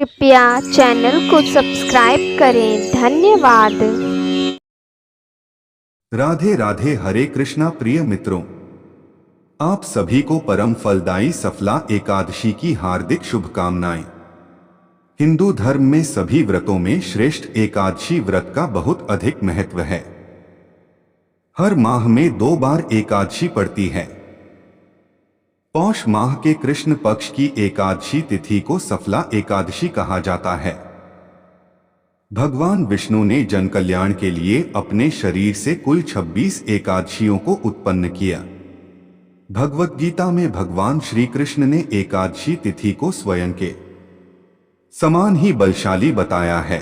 कृपया चैनल को सब्सक्राइब करें। धन्यवाद। राधे राधे। हरे कृष्णा। प्रिय मित्रों, आप सभी को परम फलदायी सफला एकादशी की हार्दिक शुभकामनाएं। हिंदू धर्म में सभी व्रतों में श्रेष्ठ एकादशी व्रत का बहुत अधिक महत्व है। हर माह में 2 बार एकादशी पड़ती है। पौष माह के कृष्ण पक्ष की एकादशी तिथि को सफला एकादशी कहा जाता है। भगवान विष्णु ने जन कल्याण के लिए अपने शरीर से कुल 26 एकादशियों को उत्पन्न किया। भगवत गीता में भगवान श्री कृष्ण ने एकादशी तिथि को स्वयं के समान ही बलशाली बताया है।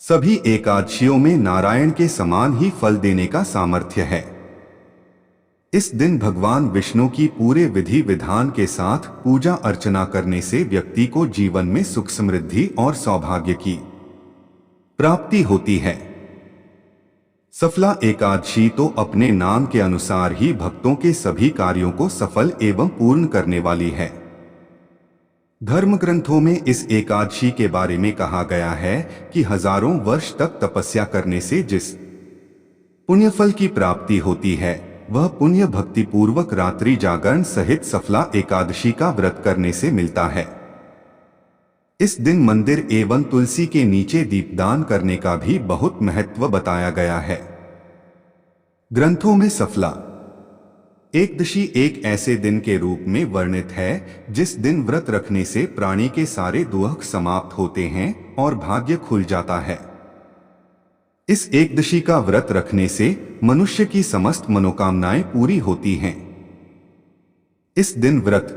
सभी एकादशियों में नारायण के समान ही फल देने का सामर्थ्य है। इस दिन भगवान विष्णु की पूरे विधि विधान के साथ पूजा अर्चना करने से व्यक्ति को जीवन में सुख समृद्धि और सौभाग्य की प्राप्ति होती है। सफला एकादशी तो अपने नाम के अनुसार ही भक्तों के सभी कार्यों को सफल एवं पूर्ण करने वाली है। धर्म ग्रंथों में इस एकादशी के बारे में कहा गया है कि हजारों वर्ष तक तपस्या करने से जिस पुण्यफल की प्राप्ति होती है, वह पुण्य भक्ति पूर्वक रात्रि जागरण सहित सफला एकादशी का व्रत करने से मिलता है। इस दिन मंदिर एवं तुलसी के नीचे दीपदान करने का भी बहुत महत्व बताया गया है। ग्रंथों में सफला एकदशी एक ऐसे दिन के रूप में वर्णित है जिस दिन व्रत रखने से प्राणी के सारे दुख समाप्त होते हैं और भाग्य खुल जाता है। इस एकदशी का व्रत रखने से मनुष्य की समस्त मनोकामनाएं पूरी होती हैं। इस दिन व्रत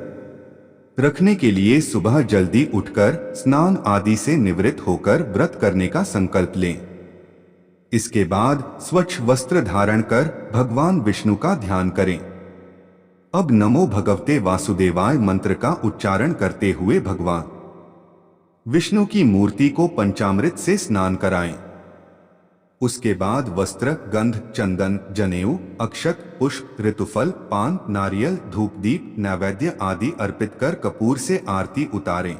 रखने के लिए सुबह जल्दी उठकर स्नान आदि से निवृत्त होकर व्रत करने का संकल्प लें। इसके बाद स्वच्छ वस्त्र धारण कर भगवान विष्णु का ध्यान करें। अब नमो भगवते वासुदेवाय मंत्र का उच्चारण करते हुए भगवान विष्णु की मूर्ति को पंचामृत से स्नान कराएं। उसके बाद वस्त्र, गंध, चंदन, जनेऊ, अक्षत, पुष्प, ऋतुफल, पान, नारियल, धूप दीप, नैवेद्य आदि अर्पित कर कपूर से आरती उतारें।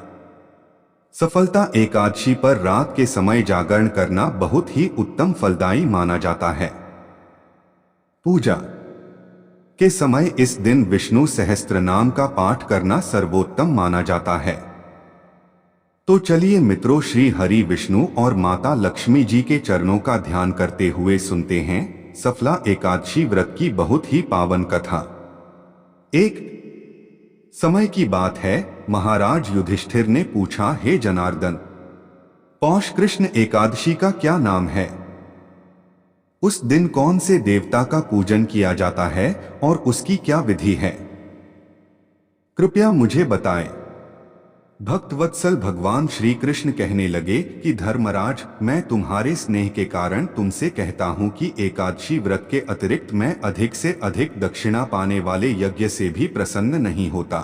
सफलता एकादशी पर रात के समय जागरण करना बहुत ही उत्तम फलदायी माना जाता है। पूजा के समय इस दिन विष्णु सहस्त्र नाम का पाठ करना सर्वोत्तम माना जाता है। तो चलिए मित्रों, श्री हरि विष्णु और माता लक्ष्मी जी के चरणों का ध्यान करते हुए सुनते हैं सफला एकादशी व्रत की बहुत ही पावन कथा। एक समय की बात है, महाराज युधिष्ठिर ने पूछा, हे जनार्दन, पौष कृष्ण एकादशी का क्या नाम है? उस दिन कौन से देवता का पूजन किया जाता है और उसकी क्या विधि है? कृपया मुझे बताएं। भक्तवत्सल भगवान श्री कृष्ण कहने लगे कि धर्मराज, मैं तुम्हारे स्नेह के कारण तुमसे कहता हूं कि एकादशी व्रत के अतिरिक्त मैं अधिक से अधिक दक्षिणा पाने वाले यज्ञ से भी प्रसन्न नहीं होता।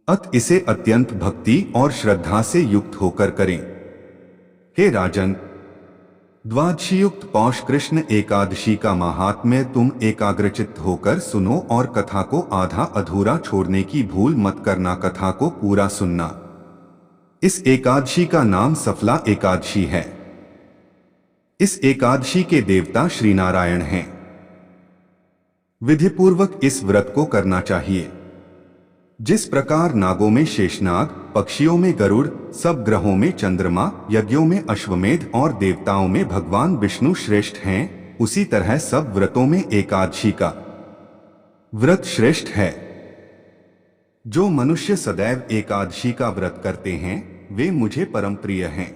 अत इसे अत्यंत भक्ति और श्रद्धा से युक्त होकर करें। हे राजन, द्वादशीयुक्त पौष कृष्ण एकादशी का महात्म्य तुम एकाग्रचित्त होकर सुनो और कथा को आधा अधूरा छोड़ने की भूल मत करना। कथा को पूरा सुनना। इस एकादशी का नाम सफला एकादशी है। इस एकादशी के देवता श्री नारायण हैं। विधिपूर्वक इस व्रत को करना चाहिए। जिस प्रकार नागों में शेषनाग, पक्षियों में गरुड़, सब ग्रहों में चंद्रमा, यज्ञों में अश्वमेध और देवताओं में भगवान विष्णु श्रेष्ठ हैं, उसी तरह सब व्रतों में एकादशी का व्रत श्रेष्ठ है। जो मनुष्य सदैव एकादशी का व्रत करते हैं वे मुझे परम प्रिय हैं।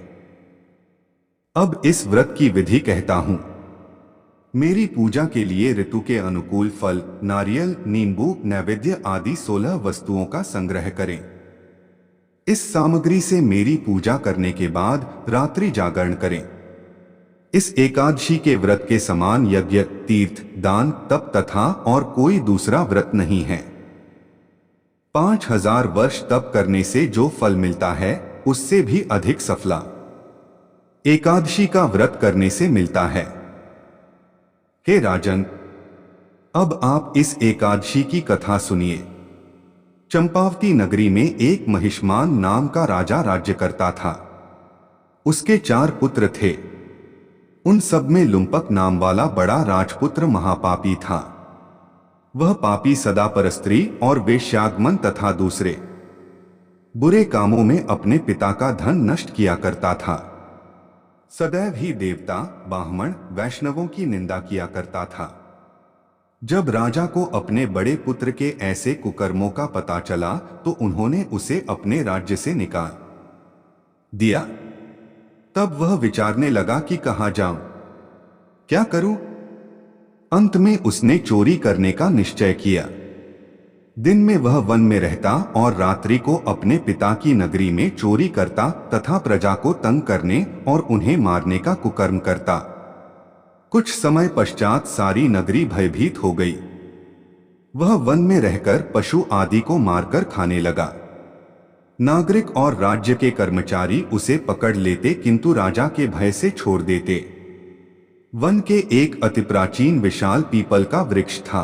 अब इस व्रत की विधि कहता हूं। मेरी पूजा के लिए ऋतु के अनुकूल फल, नारियल, नींबू, नैवेद्य आदि 16 वस्तुओं का संग्रह करें। इस सामग्री से मेरी पूजा करने के बाद रात्रि जागरण करें। इस एकादशी के व्रत के समान यज्ञ, तीर्थ, दान, तप तथा और कोई दूसरा व्रत नहीं है। 5000 वर्ष तप करने से जो फल मिलता है उससे भी अधिक सफला एकादशी का व्रत करने से मिलता है। हे राजन, अब आप इस एकादशी की कथा सुनिए। चंपावती नगरी में एक महिष्मान नाम का राजा राज्य करता था। उसके 4 पुत्र थे। उन सब में लुम्पक नाम वाला बड़ा राजपुत्र महापापी था। वह पापी सदा परस्त्री और वेश्यागमन तथा दूसरे बुरे कामों में अपने पिता का धन नष्ट किया करता था। सदैव ही देवता, ब्राह्मण, वैष्णवों की निंदा किया करता था। जब राजा को अपने बड़े पुत्र के ऐसे कुकर्मों का पता चला तो उन्होंने उसे अपने राज्य से निकाल दिया। तब वह विचारने लगा कि कहाँ जाऊं, क्या करूं। अंत में उसने चोरी करने का निश्चय किया। दिन में वह वन में रहता और रात्रि को अपने पिता की नगरी में चोरी करता तथा प्रजा को तंग करने और उन्हें मारने का कुकर्म करता। कुछ समय पश्चात सारी नगरी भयभीत हो गई। वह वन में रहकर पशु आदि को मारकर खाने लगा। नागरिक और राज्य के कर्मचारी उसे पकड़ लेते किंतु राजा के भय से छोड़ देते। वन के एक अति प्राचीन विशाल पीपल का वृक्ष था।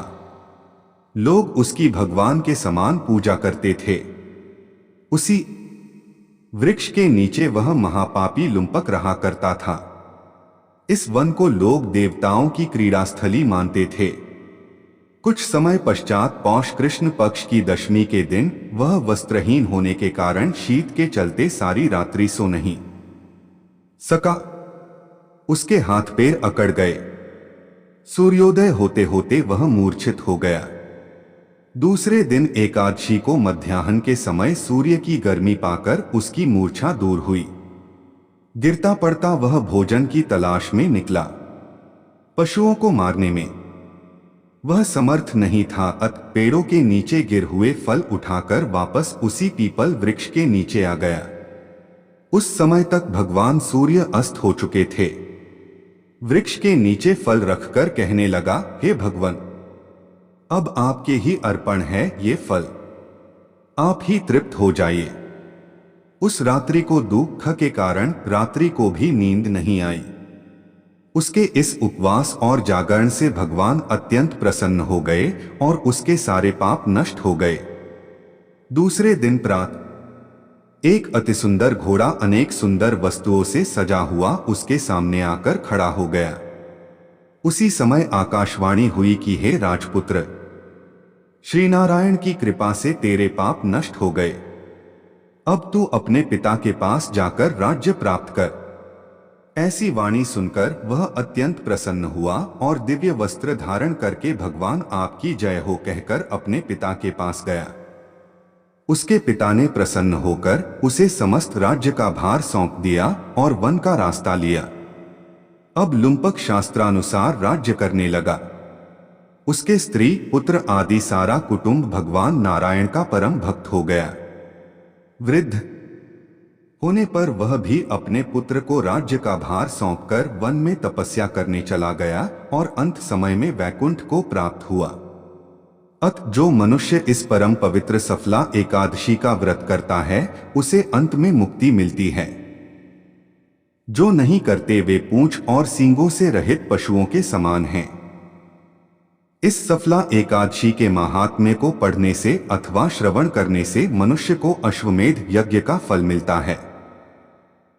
लोग उसकी भगवान के समान पूजा करते थे। उसी वृक्ष के नीचे वह महापापी लुम्पक रहा करता था। इस वन को लोग देवताओं की क्रीड़ास्थली मानते थे। कुछ समय पश्चात पौष कृष्ण पक्ष की दशमी के दिन वह वस्त्रहीन होने के कारण शीत के चलते सारी रात्रि सो नहीं सका। उसके हाथ पैर अकड़ गए। सूर्योदय होते होते वह मूर्छित हो गया। दूसरे दिन एकादशी को मध्याह्न के समय सूर्य की गर्मी पाकर उसकी मूर्छा दूर हुई। गिरता पड़ता वह भोजन की तलाश में निकला। पशुओं को मारने में वह समर्थ नहीं था, अतः पेड़ों के नीचे गिर हुए फल उठाकर वापस उसी पीपल वृक्ष के नीचे आ गया। उस समय तक भगवान सूर्य अस्त हो चुके थे। वृक्ष के नीचे फल रखकर कहने लगा, हे भगवान, अब आपके ही अर्पण है ये फल, आप ही तृप्त हो जाइए। उस रात्रि को दुख के कारण रात्रि को भी नींद नहीं आई। उसके इस उपवास और जागरण से भगवान अत्यंत प्रसन्न हो गए और उसके सारे पाप नष्ट हो गए। दूसरे दिन प्रातः एक अति सुंदर घोड़ा अनेक सुंदर वस्तुओं से सजा हुआ उसके सामने आकर खड़ा हो गया। उसी समय आकाशवाणी हुई कि हे राजपुत्र, श्री नारायण की कृपा से तेरे पाप नष्ट हो गए। अब तू अपने पिता के पास जाकर राज्य प्राप्त कर। ऐसी वाणी सुनकर वह अत्यंत प्रसन्न हुआ और दिव्य वस्त्र धारण करके भगवान आपकी जय हो कहकर अपने पिता के पास गया। उसके पिता ने प्रसन्न होकर उसे समस्त राज्य का भार सौंप दिया और वन का रास्ता लिया। अब लुम्पक शास्त्रानुसार राज्य करने लगा। उसके स्त्री, पुत्र आदि सारा कुटुंब भगवान नारायण का परम भक्त हो गया। वृद्ध होने पर वह भी अपने पुत्र को राज्य का भार सौंपकर वन में तपस्या करने चला गया और अंत समय में वैकुंठ को प्राप्त हुआ। अत जो मनुष्य इस परम पवित्र सफला एकादशी का व्रत करता है उसे अंत में मुक्ति मिलती है। जो नहीं करते वे पूंछ और सींगों से रहित पशुओं के समान हैं। इस सफला एकादशी के महात्म्य को पढ़ने से अथवा श्रवण करने से मनुष्य को अश्वमेध यज्ञ का फल मिलता है।